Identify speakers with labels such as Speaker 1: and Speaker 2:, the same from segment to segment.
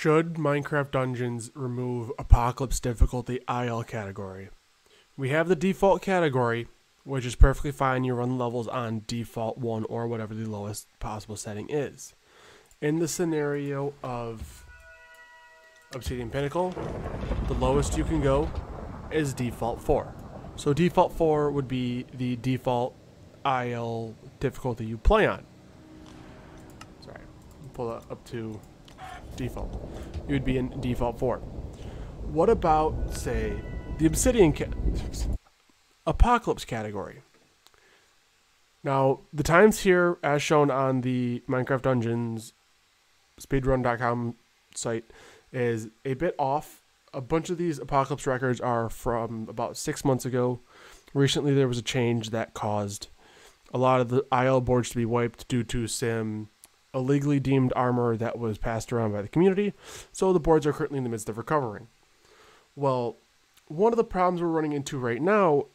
Speaker 1: Should Minecraft Dungeons remove Apocalypse difficulty IL category? We have the default category, which is perfectly fine. You run levels on default 1 or whatever the lowest possible setting is. In the scenario of Obsidian Pinnacle, the lowest you can go is default 4. So default 4 would be the default IL difficulty you play on. Sorry, pull that up to default. You would be in default 4. What about, say, the Obsidian Apocalypse category? Now, the times here, as shown on the Minecraft Dungeons speedrun.com site, is a bit off. A bunch of these Apocalypse records are from about 6 months ago. Recently, there was a change that caused a lot of the IL boards to be wiped due to some illegally deemed armor that was passed around by the community, so the boards are currently in the midst of recovering. Well, one of the problems we're running into right now,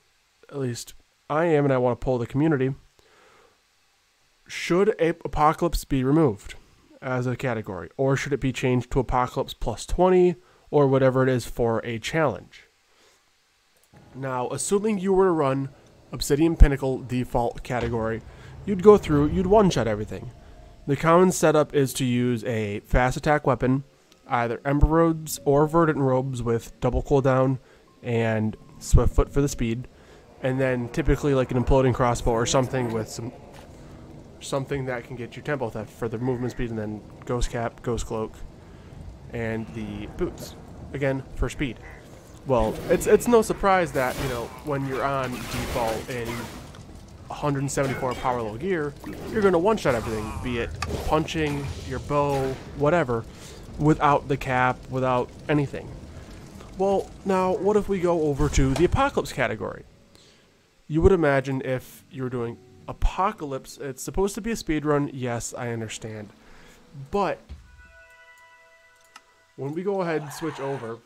Speaker 1: at least I am, and I want to poll the community, should Apocalypse be removed as a category, or should it be changed to Apocalypse plus 20, or whatever it is for a challenge? Now, assuming you were to run Obsidian Pinnacle default category, you'd go through, you'd one-shot everything. The common setup is to use a fast attack weapon, either Ember Robes or Verdant Robes with double cooldown and Swift Foot for the speed, and then typically like an imploding crossbow or something with something that can get you tempo theft for the movement speed, and then Ghost Cap, Ghost Cloak, and the boots, again for speed. Well, it's no surprise that, you know, when you're on default in 174 power level gear, you're going to one-shot everything, be it punching, your bow, whatever, without the cap, without anything. Well, now, what if we go over to the Apocalypse category? You would imagine if you were doing Apocalypse, it's supposed to be a speedrun, yes, I understand. But when we go ahead and switch over,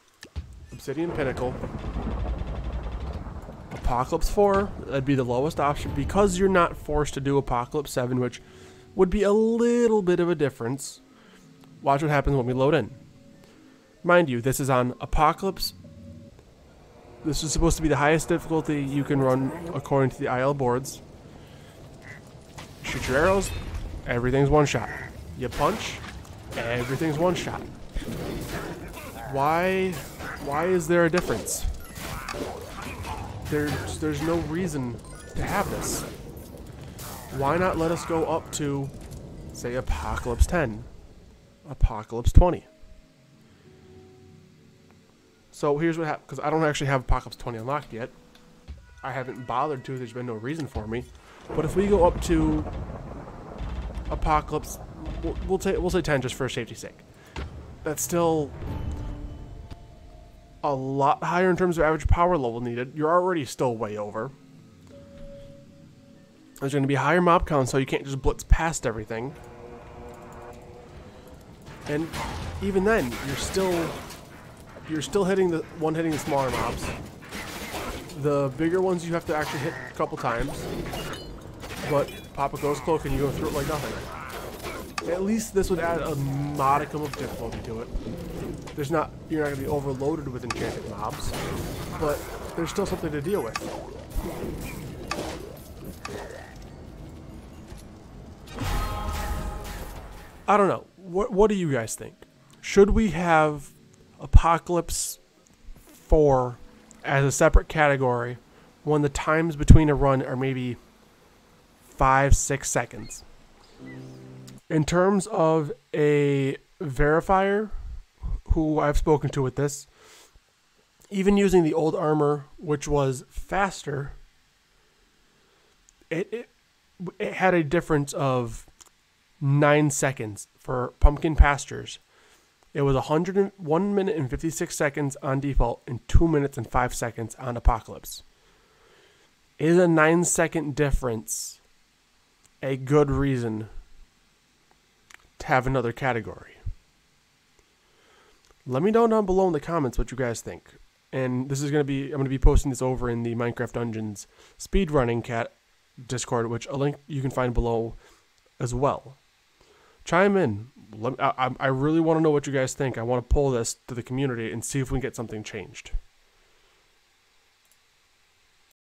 Speaker 1: Obsidian Pinnacle, Apocalypse 4, that'd be the lowest option, because you're not forced to do Apocalypse 7, which would be a little bit of a difference. Watch what happens when we load in. Mind you, this is on Apocalypse. This is supposed to be the highest difficulty you can run according to the IL boards. Shoot your arrows, everything's one shot. You punch, everything's one shot. Why is there a difference? There's no reason to have this. Why not let us go up to, say, Apocalypse 10, Apocalypse 20? So here's what happened, because I don't actually have Apocalypse 20 unlocked yet. I haven't bothered to. There's been no reason for me. But if we go up to Apocalypse, we'll say 10 just for safety's sake. That's still a lot higher in terms of average power level needed. You're already still way over. There's going to be higher mob count, so you can't just blitz past everything. And even then, you're still hitting the smaller mobs. The bigger ones you have to actually hit a couple times. But pop a Ghost Cloak and you go through it like nothing. At least this would add a modicum of difficulty to it. You're not going to be overloaded with enchanted mobs, but there's still something to deal with. I don't know. What do you guys think? Should we have Apocalypse 4 as a separate category when the times between a run are maybe 5-6 seconds? In terms of a verifier who I've spoken to with this, even using the old armor, which was faster, it had a difference of 9 seconds for Pumpkin Pastures. It was 1 minute and 56 seconds on default and 2 minutes and 5 seconds on Apocalypse. Is a 9-second difference a good reason to have another category? Let me know down below in the comments what you guys think. And this is I'm going to be posting this over in the Minecraft Dungeons speedrunning Discord, which a link you can find below as well. Chime in. I really want to know what you guys think. I want to pull this to the community and see if we can get something changed.